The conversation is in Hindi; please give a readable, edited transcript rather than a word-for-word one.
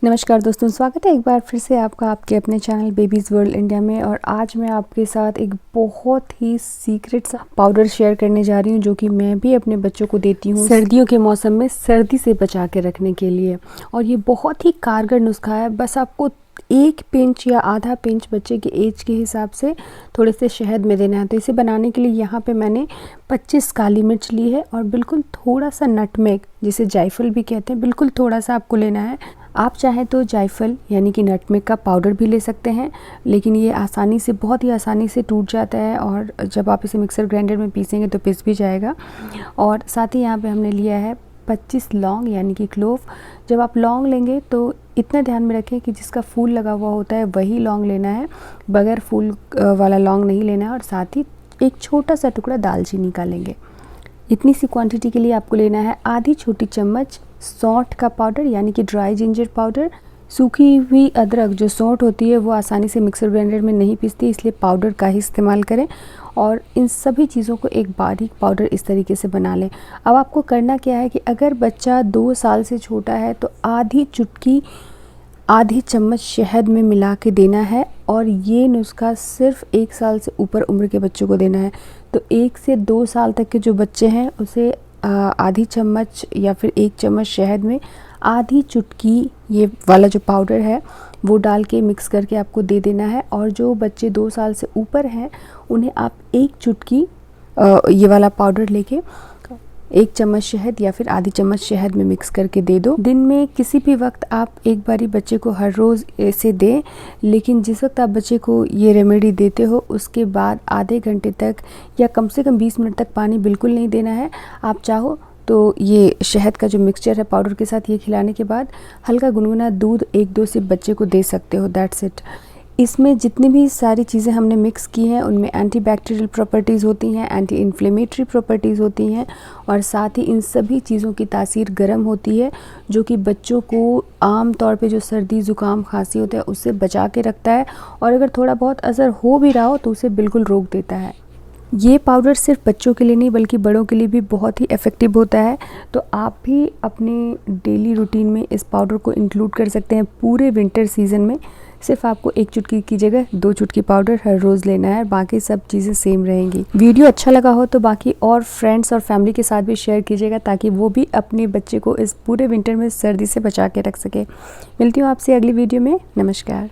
नमस्कार दोस्तों, स्वागत है एक बार फिर से आपका आपके अपने चैनल बेबीज़ वर्ल्ड इंडिया में। और आज मैं आपके साथ एक बहुत ही सीक्रेट सा पाउडर शेयर करने जा रही हूँ, जो कि मैं भी अपने बच्चों को देती हूँ सर्दियों के मौसम में सर्दी से बचा के रखने के लिए। और ये बहुत ही कारगर नुस्खा है। बस आपको 1 पिंच या आधा पिंच बच्चे के एज के हिसाब से थोड़े से शहद में देना है। तो इसे बनाने के लिए यहाँ पे मैंने 25 काली मिर्च ली है और बिल्कुल थोड़ा सा नटमेग, जिसे जायफल भी कहते हैं, बिल्कुल थोड़ा सा आपको लेना है। आप चाहें तो जायफल यानी कि नटमेग का पाउडर भी ले सकते हैं, लेकिन ये आसानी से, बहुत ही आसानी से टूट जाता है और जब आप इसे मिक्सर ग्राइंडर में पीसेंगे तो पिस भी जाएगा। और साथ ही यहाँ पे हमने लिया है 25 लौंग यानी कि क्लोव। जब आप लौंग लेंगे तो इतना ध्यान में रखें कि जिसका फूल लगा हुआ होता है वही लौंग लेना है, बगैर फूल वाला लौंग नहीं लेना है। और साथ ही एक छोटा सा टुकड़ा दालचीनी का लेंगे। इतनी सी क्वांटिटी के लिए आपको लेना है आधी छोटी चम्मच सौंठ का पाउडर यानी कि ड्राई जिंजर पाउडर। सूखी हुई अदरक जो सौंठ होती है वो आसानी से मिक्सर ग्राइंडर में नहीं पिसती, इसलिए पाउडर का ही इस्तेमाल करें। और इन सभी चीज़ों को एक बारीक पाउडर इस तरीके से बना लें। अब आपको करना क्या है कि अगर बच्चा 2 साल से छोटा है तो आधी चम्मच शहद में मिला के देना है। और ये नुस्खा सिर्फ 1 साल से ऊपर उम्र के बच्चों को देना है। तो 1 से 2 साल तक के जो बच्चे हैं उसे आधी चम्मच या फिर 1 चम्मच शहद में आधी चुटकी ये वाला जो पाउडर है वो डाल के मिक्स करके आपको दे देना है। और जो बच्चे 2 साल से ऊपर हैं उन्हें आप 1 चुटकी ये वाला पाउडर लेके 1 चम्मच शहद या फिर आधी चम्मच शहद में मिक्स करके दे दो। दिन में किसी भी वक्त आप एक बारी बच्चे को हर रोज़ इसे दें, लेकिन जिस वक्त आप बच्चे को ये रेमेडी देते हो उसके बाद आधे घंटे तक या कम से कम 20 मिनट तक पानी बिल्कुल नहीं देना है। आप चाहो तो ये शहद का जो मिक्सचर है पाउडर के साथ ये खिलाने के बाद हल्का गुनगुना दूध 1-2 सिप बच्चे को दे सकते हो। That's it. इसमें जितनी भी सारी चीज़ें हमने मिक्स की हैं उनमें एंटीबैक्टीरियल प्रॉपर्टीज़ होती हैं, एंटी इन्फ्लेमेटरी प्रॉपर्टीज़ होती हैं और साथ ही इन सभी चीज़ों की तासीर गर्म होती है, जो कि बच्चों को आम तौर पे जो सर्दी ज़ुकाम खांसी होता है उससे बचा के रखता है। और अगर थोड़ा बहुत असर हो भी रहा हो तो उसे बिल्कुल रोक देता है। ये पाउडर सिर्फ बच्चों के लिए नहीं बल्कि बड़ों के लिए भी बहुत ही इफ़ेक्टिव होता है। तो आप भी अपने डेली रूटीन में इस पाउडर को इंक्लूड कर सकते हैं। पूरे विंटर सीज़न में सिर्फ आपको 1 चुटकी की जगह 2 चुटकी पाउडर हर रोज़ लेना है, बाकी सब चीज़ें सेम रहेंगी। वीडियो अच्छा लगा हो तो बाकी और फ्रेंड्स और फैमिली के साथ भी शेयर कीजिएगा, ताकि वो भी अपने बच्चे को इस पूरे विंटर में सर्दी से बचा के रख सके। मिलती हूँ आपसे अगली वीडियो में। नमस्कार।